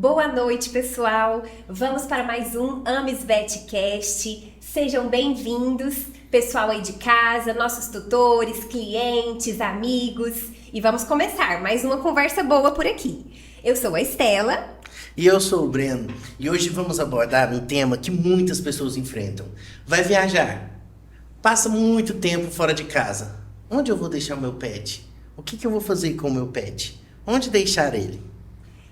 Boa noite, pessoal. Vamos para mais um Ames Vetcast. Sejam bem-vindos, pessoal aí de casa, nossos tutores, clientes, amigos. E vamos começar mais uma conversa boa por aqui. Eu sou a Estela. E eu sou o Breno. E hoje vamos abordar um tema que muitas pessoas enfrentam. Vai viajar. Passa muito tempo fora de casa. Onde eu vou deixar o meu pet? O que eu vou fazer com o meu pet? Onde deixar ele?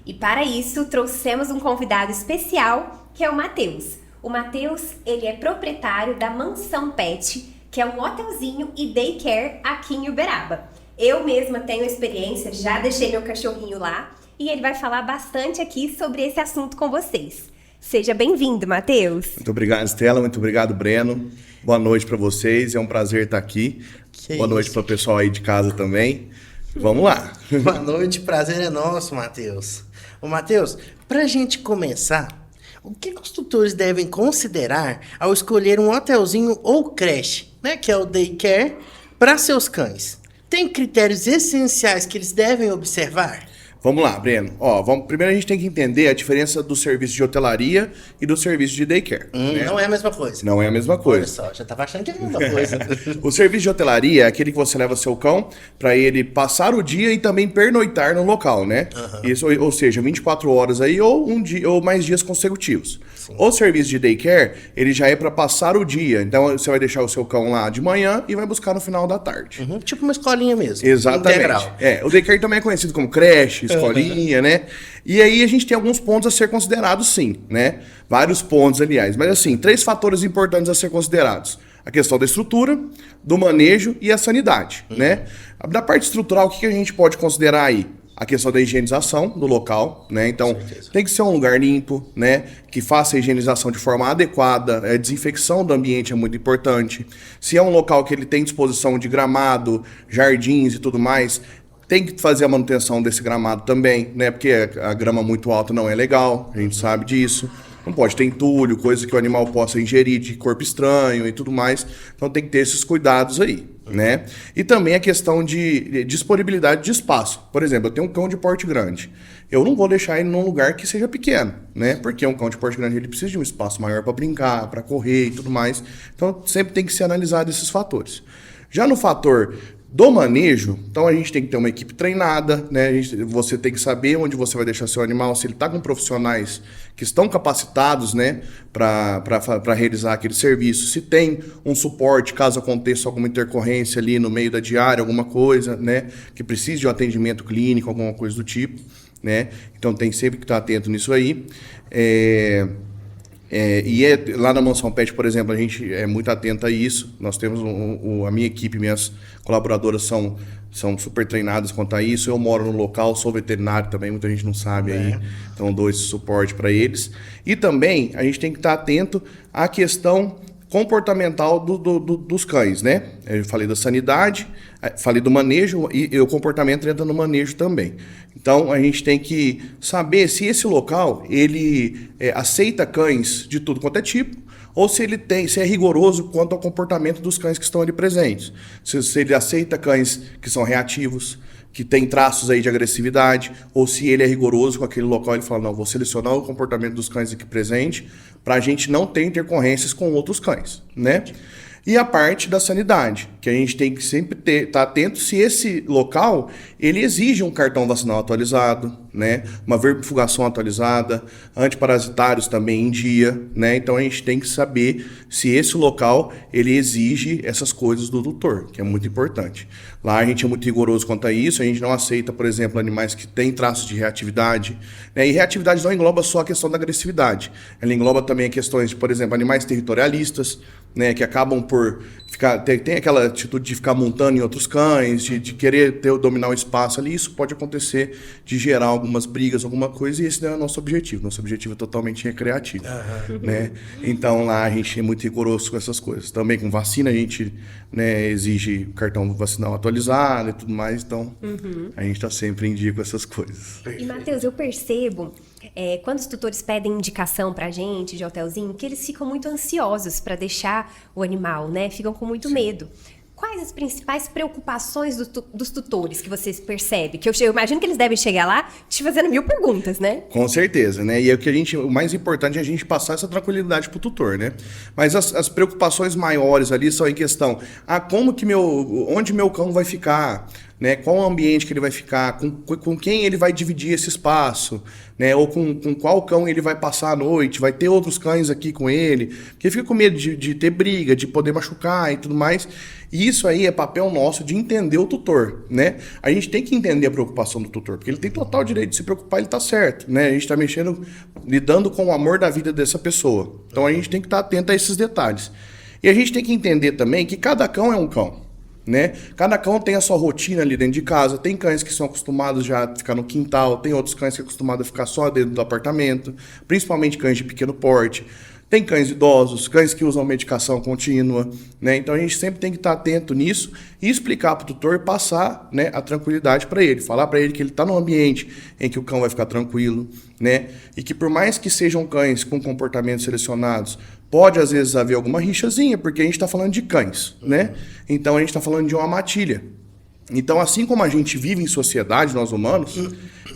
E para isso, trouxemos um convidado especial, que é o Matheus. O Matheus, ele é proprietário da Mansão Pet, que é um hotelzinho e daycare aqui em Uberaba. Eu mesma tenho experiência, já deixei meu cachorrinho lá, e ele vai falar bastante aqui sobre esse assunto com vocês. Seja bem-vindo, Matheus. Muito obrigado, Estela. Muito obrigado, Breno. Boa noite para vocês. É um prazer estar aqui. Boa noite para o pessoal aí de casa também. Vamos lá. Boa noite, prazer é nosso, Matheus. Ô, Matheus, para a gente começar, o que os tutores devem considerar ao escolher um hotelzinho ou creche, né, que é o daycare, para seus cães? Tem critérios essenciais que eles devem observar? Vamos lá, Breno. Primeiro a gente tem que entender a diferença do serviço de hotelaria e do serviço de daycare. Né? Não é a mesma coisa. Não é a mesma coisa. Olha só, já estava achando que era a mesma coisa. O serviço de hotelaria é aquele que você leva seu cão para ele passar o dia e também pernoitar no local, né? Isso, ou seja, 24 horas aí ou um dia ou mais dias consecutivos. Sim. O serviço de daycare, ele já é para passar o dia. Então você vai deixar o seu cão lá de manhã e vai buscar no final da tarde. Tipo uma escolinha mesmo. Exatamente. Integral. O daycare também é conhecido como creche, escolinha, né? E aí a gente tem alguns pontos a ser considerados, sim, né? Vários pontos, aliás. Mas assim, 3 fatores importantes a ser considerados. A questão da estrutura, do manejo e a sanidade, né? Da parte estrutural, o que a gente pode considerar aí? A questão da higienização do local, né? Então, tem que ser um lugar limpo, né? Que faça a higienização de forma adequada. A desinfecção do ambiente é muito importante. Se é um local que ele tem disposição de gramado, jardins e tudo mais, tem que fazer a manutenção desse gramado também, né? Porque a grama muito alta não é legal, a gente sabe disso. Não pode ter entulho, coisa que o animal possa ingerir de corpo estranho e tudo mais. Então tem que ter esses cuidados aí, né? E também a questão de disponibilidade de espaço. Por exemplo, eu tenho um cão de porte grande. Eu não vou deixar ele num lugar que seja pequeno, né? Porque um cão de porte grande ele precisa de um espaço maior para brincar, para correr e tudo mais. Então sempre tem que ser analisado esses fatores. Já no fator do manejo, então a gente tem que ter uma equipe treinada, né? Você tem que saber onde você vai deixar seu animal, se ele está com profissionais que estão capacitados, né, para realizar aquele serviço, se tem um suporte caso aconteça alguma intercorrência ali no meio da diária, alguma coisa, né, que precise de um atendimento clínico, alguma coisa do tipo, né? Então tem sempre que estar atento nisso aí. Lá na Mansão Pet, por exemplo, a gente é muito atento a isso. Nós temos a minha equipe, minhas colaboradoras são super treinadas quanto a isso. Eu moro no local, sou veterinário também, muita gente não sabe aí. Então dou esse suporte para eles. E também a gente tem que estar atento à questão comportamental dos cães, né? Eu falei da sanidade, falei do manejo e o comportamento entra no manejo também. Então a gente tem que saber se esse local ele aceita cães de tudo quanto é tipo, ou se é rigoroso quanto ao comportamento dos cães que estão ali presentes. Se ele aceita cães que são reativos, que tem traços aí de agressividade, ou se ele é rigoroso com aquele local, ele fala, não, vou selecionar o comportamento dos cães aqui presente para a gente não ter intercorrências com outros cães, né? E a parte da sanidade, que a gente tem que sempre estar atento se esse local ele exige um cartão vacinal atualizado, né? Uma vermifugação atualizada, antiparasitários também em dia, né? Então a gente tem que saber se esse local ele exige essas coisas do tutor, que é muito importante. Lá a gente é muito rigoroso quanto a isso, a gente não aceita, por exemplo, animais que têm traços de reatividade, né? E reatividade não engloba só a questão da agressividade, ela engloba também questões de, por exemplo, animais territorialistas, né, que acabam por ficar, tem aquela atitude de ficar montando em outros cães, de querer dominar o espaço ali, isso pode acontecer de gerar algumas brigas, alguma coisa, e esse não é o nosso objetivo. Nosso objetivo é totalmente recreativo, né? Então lá a gente é muito rigoroso com essas coisas. Também com vacina a gente, né, exige cartão vacinal atualizado e tudo mais, então a gente está sempre em dia com essas coisas. E Matheus, eu percebo quando os tutores pedem indicação pra gente de hotelzinho, que eles ficam muito ansiosos para deixar o animal, né? Ficam com muito medo. quais as principais preocupações dos tutores que vocês percebem? Que eu imagino que eles devem chegar lá te fazendo 1000 perguntas, né? Com certeza, né? E é o mais importante é a gente passar essa tranquilidade pro tutor, né? Mas as preocupações maiores ali são em questão, onde meu cão vai ficar, né? Qual o ambiente que ele vai ficar, com quem ele vai dividir esse espaço, né? Ou com qual cão ele vai passar a noite, vai ter outros cães aqui com ele, porque fica com medo de ter briga, de poder machucar e tudo mais. E isso aí é papel nosso de entender o tutor, né? A gente tem que entender a preocupação do tutor, porque ele tem total direito de se preocupar, ele tá certo, né? A gente tá lidando com o amor da vida dessa pessoa. Então a gente tem que estar atento a esses detalhes. E a gente tem que entender também que cada cão é um cão, né? Cada cão tem a sua rotina ali dentro de casa. Tem cães que são acostumados já a ficar no quintal, tem outros cães que são acostumados a ficar só dentro do apartamento, principalmente cães de pequeno porte. Tem cães idosos, cães que usam medicação contínua, né? Então a gente sempre tem que estar atento nisso e explicar para o tutor, passar, né, a tranquilidade para ele, falar para ele que ele está num ambiente em que o cão vai ficar tranquilo, né? E que por mais que sejam cães com comportamentos selecionados, pode às vezes haver alguma rixazinha, porque a gente está falando de cães, né? Então a gente está falando de uma matilha. Então, assim como a gente vive em sociedade, nós humanos,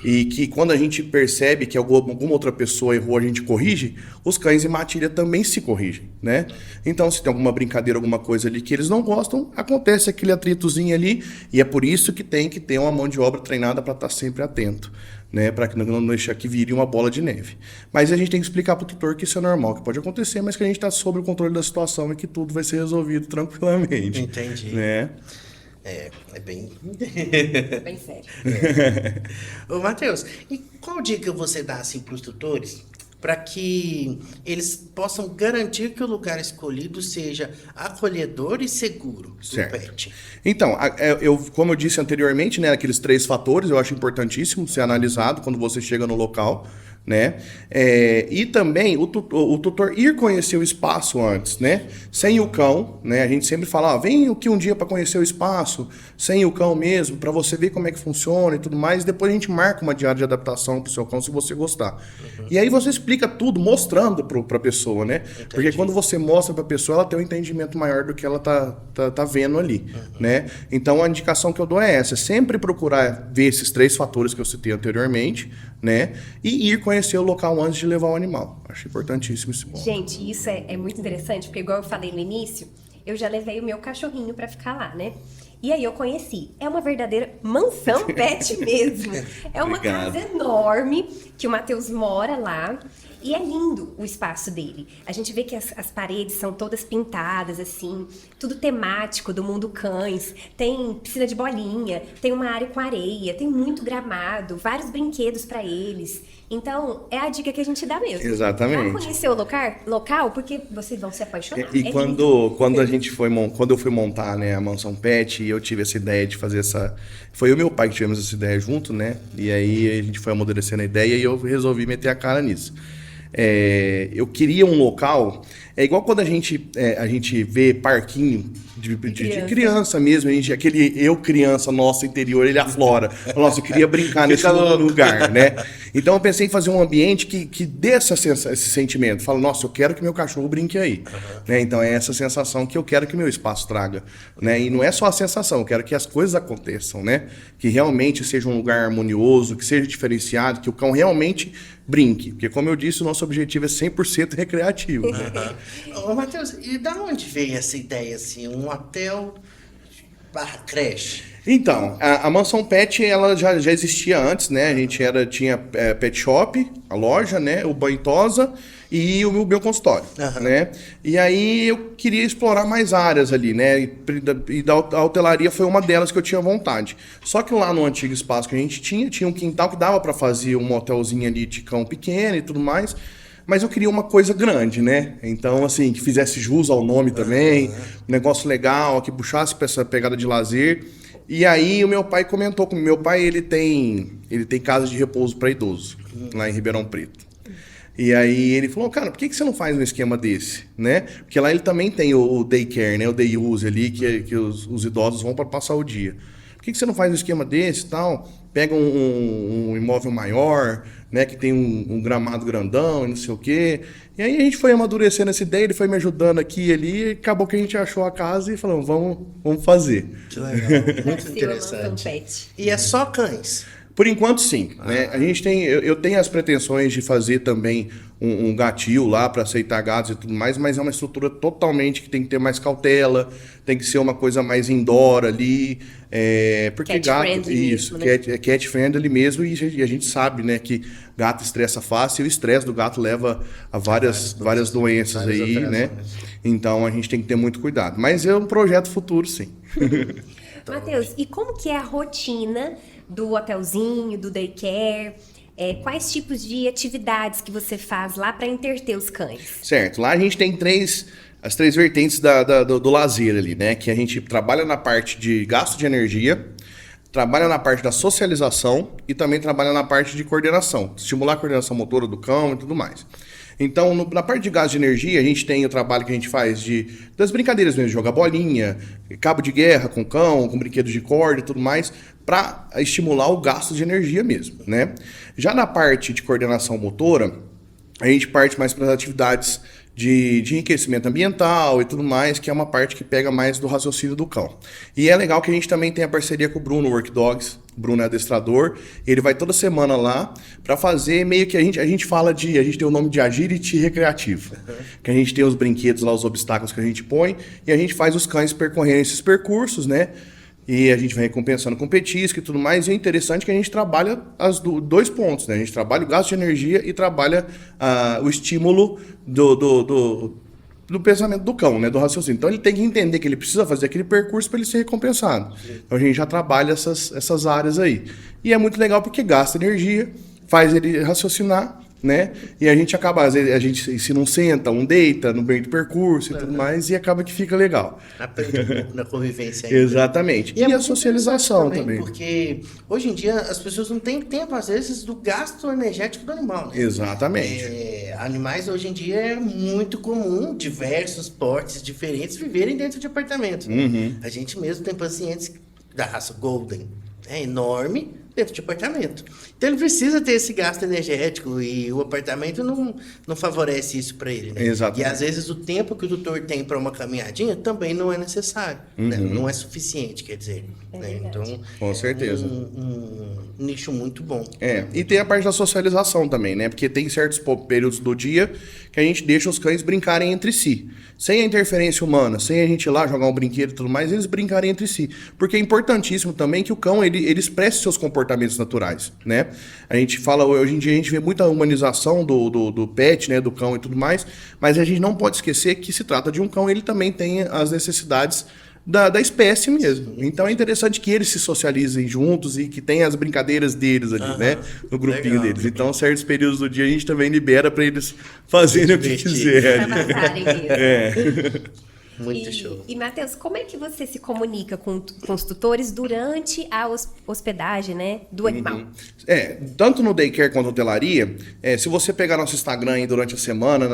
e que quando a gente percebe que alguma outra pessoa errou, a gente corrige, os cães em matilha também se corrigem, né? Então, se tem alguma brincadeira, alguma coisa ali que eles não gostam, acontece aquele atritozinho ali, e é por isso que tem que ter uma mão de obra treinada para estar sempre atento, né? Para que não deixar que vire uma bola de neve. Mas a gente tem que explicar para o tutor que isso é normal, que pode acontecer, mas que a gente está sob o controle da situação e que tudo vai ser resolvido tranquilamente. Entendi. Né? É bem... Bem sério. Ô, Matheus, e qual dica você dá assim, para os tutores para que eles possam garantir que o lugar escolhido seja acolhedor e seguro do pet? Então, como eu disse anteriormente, né, aqueles 3 fatores eu acho importantíssimo ser analisado quando você chega no local, né? E também o tutor ir conhecer o espaço antes, né? Sem o cão, né? A gente sempre fala, vem aqui um dia para conhecer o espaço, sem o cão mesmo, para você ver como é que funciona e tudo mais. Depois a gente marca uma diária de adaptação pro seu cão, se você gostar. Uhum. E aí você explica tudo, mostrando pra pessoa, né? Entendi. Porque quando você mostra pra pessoa, ela tem um entendimento maior do que ela tá vendo ali, né? Então a indicação que eu dou é essa, sempre procurar ver esses 3 fatores que eu citei anteriormente, né? E ir conhecer o local antes de levar o animal. Acho importantíssimo esse ponto. Gente, isso é muito interessante, porque igual eu falei no início, eu já levei o meu cachorrinho pra ficar lá, né? E aí eu conheci. É uma verdadeira mansão pet mesmo. É uma casa enorme que o Matheus mora lá. E é lindo o espaço dele. A gente vê que as paredes são todas pintadas, assim, tudo temático do mundo cães. Tem piscina de bolinha, tem uma área com areia, tem muito gramado, vários brinquedos para eles. Então, é a dica que a gente dá mesmo. Exatamente. Pra conhecer o local, porque vocês vão se apaixonar. E quando eu fui montar, né, a mansão pet, eu tive essa ideia de fazer essa... Foi eu e meu pai que tivemos essa ideia junto, né? E aí a gente foi amadurecendo a ideia e eu resolvi meter a cara nisso. Eu queria um local... É igual quando a gente vê parquinho de criança mesmo, aquele eu criança nosso interior, ele aflora. Nossa, eu queria brincar nesse lugar, né? Então eu pensei em fazer um ambiente que dê esse sentimento. Fala, nossa, eu quero que meu cachorro brinque aí. Né? Então é essa sensação que eu quero que meu espaço traga. Né? E não é só a sensação, eu quero que as coisas aconteçam, né? Que realmente seja um lugar harmonioso, que seja diferenciado, que o cão realmente brinque. Porque, como eu disse, o nosso objetivo é 100% recreativo. Ô, Matheus, e da onde veio essa ideia, assim, um hotel barra creche? Então, a Mansão Pet, ela já existia antes, né? A gente tinha pet shop, a loja, né? O banho tosa e o meu consultório, né? E aí eu queria explorar mais áreas ali, né? E a hotelaria foi uma delas que eu tinha vontade. Só que lá no antigo espaço que a gente tinha um quintal que dava para fazer um hotelzinho ali de cão pequeno e tudo mais. Mas eu queria uma coisa grande, né? Então, assim, que fizesse jus ao nome também, um negócio legal, que puxasse para essa pegada de lazer. E aí o meu pai comentou comigo. Meu pai, ele tem casa de repouso para idoso, lá em Ribeirão Preto. E aí ele falou, cara, por que você não faz um esquema desse, né? Porque lá ele também tem o daycare, né? O day use ali, que os idosos vão para passar o dia. Por que você não faz um esquema desse e tal? pega um imóvel maior, né, que tem um gramado grandão e não sei o quê. E aí a gente foi amadurecendo essa ideia, ele foi me ajudando aqui e ali, e acabou que a gente achou a casa e falamos, vamos fazer. Que legal, muito Nasceu a interessante. Mansão Pet. E é só cães? Por enquanto, sim. Né? A gente eu tenho as pretensões de fazer também um gatil lá para aceitar gatos e tudo mais, mas é uma estrutura totalmente que tem que ter mais cautela, tem que ser uma coisa mais indoor ali, porque Cat gato, friendly isso, mesmo, né? cat friendly mesmo, e a gente sabe, né, que gato estressa fácil e o estresse do gato leva a várias doenças várias aí, né? alterações. Então a gente tem que ter muito cuidado. Mas é um projeto futuro, sim. Matheus, e como que é a rotina do hotelzinho, do daycare? Quais tipos de atividades que você faz lá para entreter os cães? Certo. Lá a gente tem as três vertentes do lazer ali, né? Que a gente trabalha na parte de gasto de energia, trabalha na parte da socialização e também trabalha na parte de coordenação. Estimular a coordenação motora do cão e tudo mais. Então, na parte de gasto de energia, a gente tem o trabalho que a gente faz das brincadeiras mesmo, de jogar bolinha, cabo de guerra com cão, com brinquedos de corda e tudo mais, para estimular o gasto de energia mesmo, né? Já na parte de coordenação motora, a gente parte mais para as atividades de enriquecimento ambiental e tudo mais, que é uma parte que pega mais do raciocínio do cão. E é legal que a gente também tem a parceria com o Bruno Work Dogs. O Bruno é adestrador, ele vai toda semana lá para fazer meio que a gente fala a gente tem o nome de agility recreativo, que a gente tem os brinquedos lá, os obstáculos que a gente põe, e a gente faz os cães percorrerem esses percursos, né? E a gente vai recompensando com petisco e tudo mais. E é interessante que a gente trabalha dois pontos, né? A gente trabalha o gasto de energia e trabalha o estímulo do pensamento do cão, né? Do raciocínio. Então ele tem que entender que ele precisa fazer aquele percurso para ele ser recompensado. Então a gente já trabalha essas áreas aí. E é muito legal porque gasta energia, faz ele raciocinar, né? E a gente acaba, às vezes, a gente se não senta, deita no meio do percurso e tudo mais, e acaba que fica legal. Aprende um pouco na convivência ainda. Exatamente. E é a muito socialização interessante também. Porque hoje em dia as pessoas não têm tempo, às vezes, do gasto energético do animal, né? Exatamente. Animais hoje em dia é muito comum, diversos portes diferentes, viverem dentro de apartamentos. A gente mesmo tem pacientes da raça Golden, enorme, dentro de apartamento. Então ele precisa ter esse gasto energético e o apartamento não favorece isso para ele, né? Exatamente. E às vezes o tempo que o tutor tem para uma caminhadinha também não é necessário, né? Não é suficiente, quer dizer. Né? Então, Com certeza. Um nicho muito bom. E tem a parte da socialização também, né? Porque tem certos períodos do dia que a gente deixa os cães brincarem entre si. Sem a interferência humana, sem a gente ir lá jogar um brinquedo e tudo mais, eles brincarem entre si. Porque é importantíssimo também que o cão, ele expresse seus comportamentos naturais, né? A gente fala, hoje em dia a gente vê muita humanização do pet, né? Do cão e tudo mais, mas a gente não pode esquecer que se trata de um cão, ele também tem as necessidades da espécie mesmo. Então é interessante que eles se socializem juntos e que tenham as brincadeiras deles ali, né? No grupinho Legal. deles. Então, certos períodos do dia a gente também libera para eles fazerem o que divertir. quiserem. Pra passarem mesmo. Muito show. E, Matheus, como é que você se comunica com os tutores durante a hospedagem, né, do animal? Tanto no daycare quanto na hotelaria, se você pegar nosso Instagram aí durante a semana,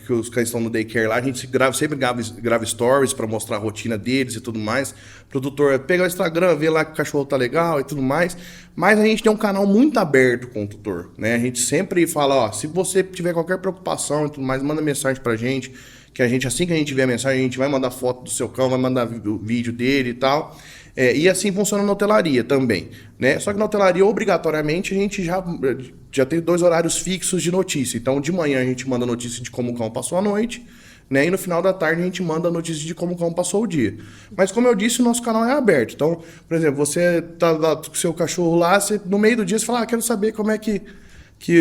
que os cães estão no daycare lá, a gente sempre grava stories para mostrar a rotina deles e tudo mais. O tutor pega o Instagram, vê lá que o cachorro tá legal e tudo mais. Mas a gente tem um canal muito aberto com o tutor, né? A gente sempre fala, se você tiver qualquer preocupação e tudo mais, manda mensagem pra gente. Que a gente, assim que a gente vê a mensagem, a gente vai mandar foto do seu cão, vai mandar o vídeo dele e tal. E assim funciona na hotelaria também, né? Só que na hotelaria, obrigatoriamente, a gente já tem 2 horários fixos de notícia. Então, de manhã a gente manda notícia de como o cão passou a noite, né? E no final da tarde a gente manda a notícia de como o cão passou o dia. Mas como eu disse, o nosso canal é aberto. Então, por exemplo, você tá lá com o seu cachorro lá, no meio do dia você fala, quero saber como é que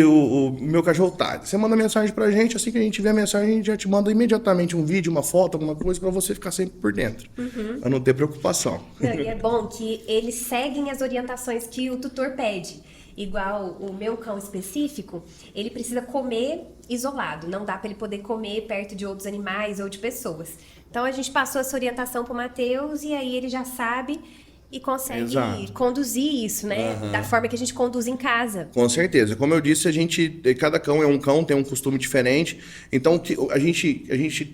o meu cachorro tá. Você manda mensagem pra gente, assim que a gente vê a mensagem, a gente já te manda imediatamente um vídeo, uma foto, alguma coisa, pra você ficar sempre por dentro. Pra não ter preocupação. Não, e é bom que eles seguem as orientações que o tutor pede. Igual o meu cão específico, ele precisa comer isolado. Não dá para ele poder comer perto de outros animais ou de pessoas. Então a gente passou essa orientação pro Matheus e aí ele já sabe E consegue Exato. conduzir isso, né? Da forma que a gente conduz em casa. Com certeza. Como eu disse, cada cão é um cão, tem um costume diferente. Então,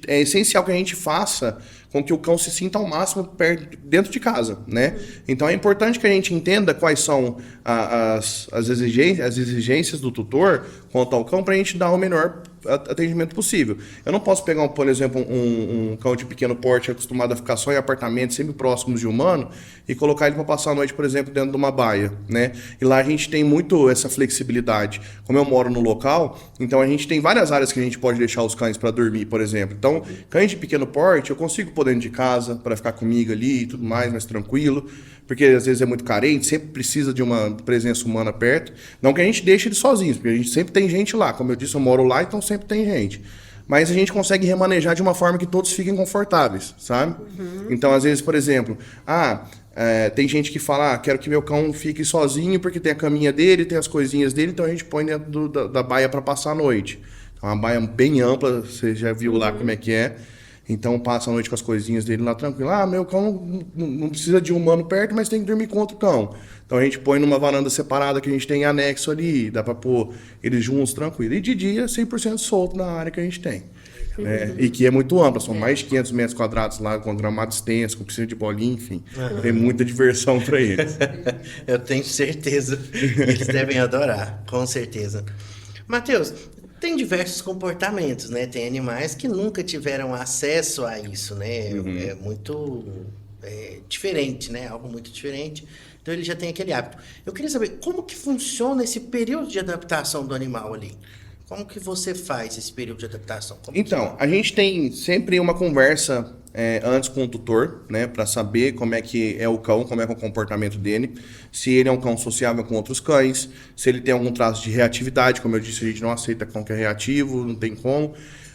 é essencial que a gente faça com que o cão se sinta ao máximo dentro de casa, né? Então, é importante que a gente entenda quais são as exigências do tutor quanto ao cão para a gente dar o melhor atendimento possível. Eu não posso pegar, por exemplo, um cão de pequeno porte acostumado a ficar só em apartamentos sempre próximos de humano e colocar ele para passar a noite, por exemplo, dentro de uma baia, né? E lá a gente tem muito essa flexibilidade. Como eu moro no local, então a gente tem várias áreas que a gente pode deixar os cães para dormir, por exemplo. Então, cães de pequeno porte, eu consigo pôr dentro de casa para ficar comigo ali e tudo mais tranquilo, porque às vezes é muito carente, sempre precisa de uma presença humana perto. Não que a gente deixe eles sozinhos, porque a gente sempre tem gente lá. Como eu disse, eu moro lá, então sempre tem gente. Mas a gente consegue remanejar de uma forma que todos fiquem confortáveis, sabe? Então, às vezes, por exemplo, tem gente que fala, quero que meu cão fique sozinho porque tem a caminha dele, tem as coisinhas dele, então a gente põe dentro da baia para passar a noite. É uma baia bem ampla, você já viu lá como é que é. Então passa a noite com as coisinhas dele lá tranquilo. Meu cão não precisa de um humano perto, mas tem que dormir com outro cão. Então a gente põe numa varanda separada que a gente tem anexo ali, dá para pôr eles juntos tranquilo. E de dia 100% solto na área que a gente tem. Né? E que é muito ampla, são mais de 500 metros quadrados lá, com gramado extenso, com piscina de bolinha, enfim. Tem muita diversão para eles. Eu tenho certeza que eles devem adorar, com certeza. Matheus, tem diversos comportamentos, né? Tem animais que nunca tiveram acesso a isso, né? É muito diferente, né? Algo muito diferente. Então ele já tem aquele hábito. Eu queria saber como que funciona esse período de adaptação do animal ali. Como que você faz esse período de adaptação? A gente tem sempre uma conversa antes com o tutor, né, para saber como é que é o cão, como é que é o comportamento dele, se ele é um cão sociável com outros cães, se ele tem algum traço de reatividade, como eu disse, a gente não aceita cão que é reativo, não tem como,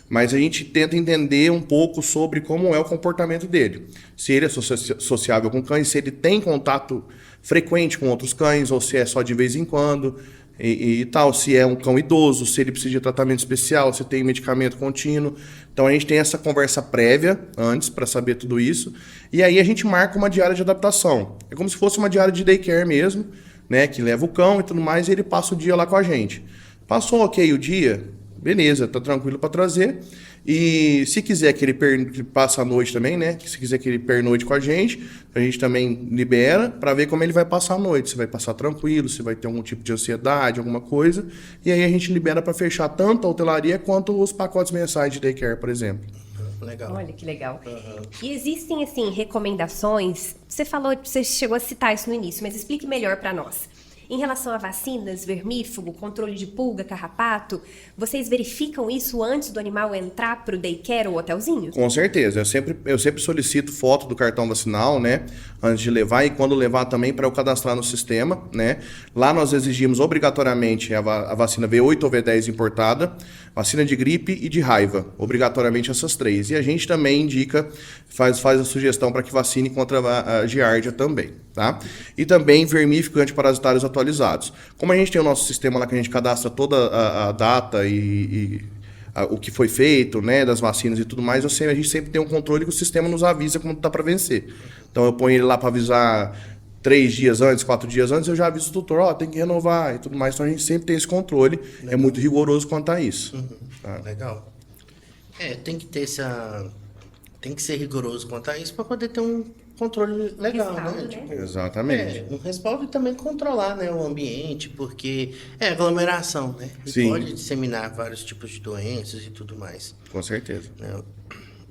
mas a gente tenta entender um pouco sobre como é o comportamento dele. Se ele é sociável com cães, se ele tem contato frequente com outros cães, ou se é só de vez em quando, e tal, se é um cão idoso, se ele precisa de tratamento especial, se tem medicamento contínuo. Então a gente tem essa conversa prévia antes para saber tudo isso, e aí a gente marca uma diária de adaptação. É como se fosse uma diária de daycare mesmo, né, que leva o cão e tudo mais, e ele passa o dia lá com a gente. Passou ok o dia, beleza, tá tranquilo para trazer. E se quiser que ele passe a noite também, né? Se quiser que ele pernoite com a gente também libera para ver como ele vai passar a noite. Se vai passar tranquilo, se vai ter algum tipo de ansiedade, alguma coisa. E aí a gente libera para fechar tanto a hotelaria quanto os pacotes mensais de daycare, por exemplo. Legal. Olha que legal. E existem, assim, recomendações? Você chegou a citar isso no início, mas explique melhor para nós. Em relação a vacinas, vermífugo, controle de pulga, carrapato, vocês verificam isso antes do animal entrar para o daycare ou hotelzinho? Com certeza. Eu sempre solicito foto do cartão vacinal, né? Antes de levar, e quando levar também para eu cadastrar no sistema, né? Lá nós exigimos obrigatoriamente a vacina V8 ou V10 importada, vacina de gripe e de raiva, obrigatoriamente essas três. E a gente também indica, faz a sugestão para que vacine contra a giardia também, tá? E também vermífugo e antiparasitários atualizados. Como a gente tem o nosso sistema lá que a gente cadastra toda a data e o que foi feito, né, das vacinas e tudo mais, a gente sempre tem um controle que o sistema nos avisa quando está para vencer. Então eu ponho ele lá para avisar 3 dias antes, 4 dias antes, eu já aviso o tutor, tem que renovar e tudo mais. Então a gente sempre tem esse controle, é muito rigoroso quanto a isso. Tá? Legal. Tem que ter tem que ser rigoroso quanto a isso para poder ter um controle legal, Respaldo, né? né? Tipo, Exatamente. Um respaldo e também controlar, né, o ambiente, porque é aglomeração, né? E Sim. pode disseminar vários tipos de doenças e tudo mais. Com certeza. Né?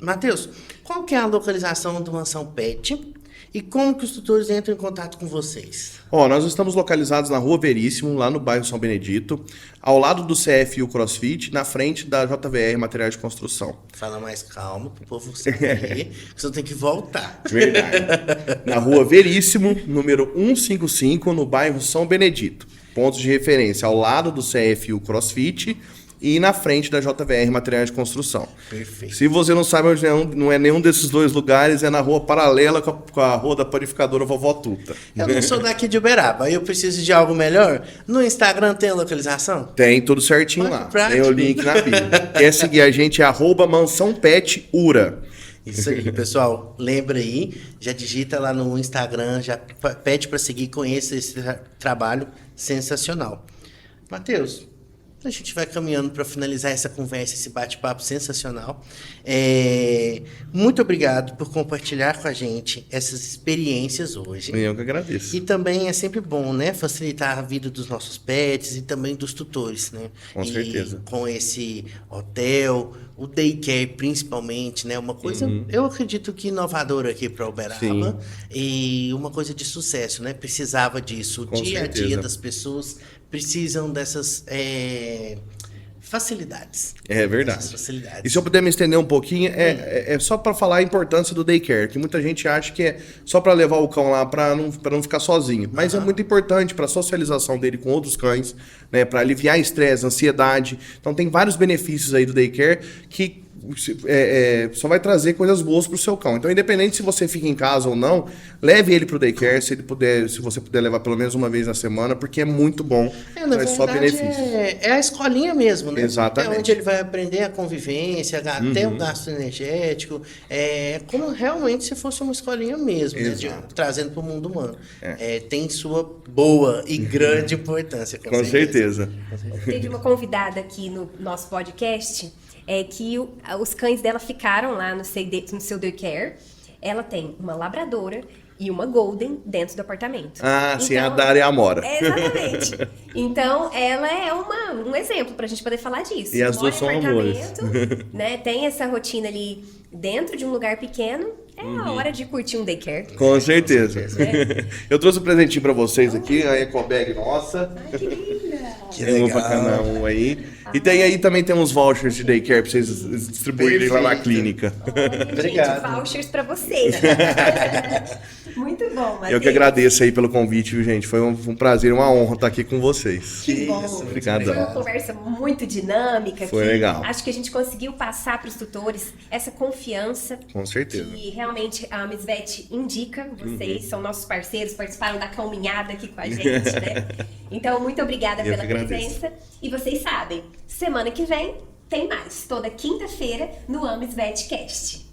Matheus, qual que é a localização do Mansão Pet e como que os tutores entram em contato com vocês? Nós estamos localizados na Rua Veríssimo, lá no bairro São Benedito, ao lado do CFU CrossFit, na frente da JVR Materiais de Construção. Fala mais calmo pro povo saber, que você tem que voltar. Verdade. Na Rua Veríssimo, número 155, no bairro São Benedito. Pontos de referência ao lado do CFU CrossFit e na frente da JVR Materiais de Construção. Perfeito. Se você não sabe onde não é nenhum desses dois lugares, é na rua paralela com a rua da panificadora Vovó Tuta. Eu não sou daqui de Uberaba, aí eu preciso de algo melhor. No Instagram tem a localização? Tem tudo certinho Olha lá. que prático. Tem o link na bio. Quer seguir a gente, é @mansãopetura. Isso aí, pessoal. Lembra aí, já digita lá no Instagram, já pede para seguir, conheça esse trabalho sensacional. Matheus, a gente vai caminhando para finalizar essa conversa, esse bate-papo sensacional. Muito obrigado por compartilhar com a gente essas experiências hoje. Eu que agradeço. E também é sempre bom, né, facilitar a vida dos nossos pets e também dos tutores, né? Com certeza. Com esse hotel, o daycare principalmente, né? Uma coisa, eu acredito que inovadora aqui para Uberaba. Sim. E uma coisa de sucesso, né? Precisava disso. O Com dia a dia certeza. das pessoas precisam dessas facilidades. É verdade. Essas facilidades. E se eu puder me estender um pouquinho, é só para falar a importância do daycare, que muita gente acha que é só para levar o cão lá para não ficar sozinho. Mas é muito importante para a socialização dele com outros cães, né, para aliviar estresse, ansiedade. Então tem vários benefícios aí do daycare que só vai trazer coisas boas pro seu cão. Então, independente se você fica em casa ou não, leve ele pro daycare, se você puder levar pelo menos uma vez na semana, porque é muito bom. Na traz só verdade, benefícios. é a escolinha mesmo, né? Exatamente. É onde ele vai aprender a convivência, até o gasto energético, como realmente se fosse uma escolinha mesmo, né? Trazendo para o mundo humano. Tem sua boa e grande importância, Com certeza. Teve uma convidada aqui no nosso podcast que os cães dela ficaram lá no seu daycare. Ela tem uma labradora e uma golden dentro do apartamento. Sim, a Dara e a Amora. Exatamente. Então, ela é um exemplo pra gente poder falar disso. E as duas são amores. Né? Tem essa rotina ali dentro de um lugar pequeno. É a hora de curtir um daycare. Com certeza. Eu trouxe um presentinho pra vocês aqui, a ecobag nossa. Ai, que linda! Que Tem uma pra legal. cada um aí. E também tem uns vouchers de daycare pra vocês distribuírem lá na Perfeito. clínica. Olha, Obrigado. gente, vouchers pra vocês. Muito bom, Matheus. Eu que agradeço aí pelo convite, viu, gente? Foi um prazer, uma honra estar aqui com vocês. Que bom. Obrigadão. Foi uma conversa muito dinâmica. Foi legal. Acho que a gente conseguiu passar para os tutores essa confiança. Com certeza. Que realmente a Miss Vet indica. Vocês são nossos parceiros, participaram da caminhada aqui com a gente, né? Então, muito obrigada Eu pela que agradeço. presença. E vocês sabem, semana que vem tem mais. Toda quinta-feira no Amis Vetcast.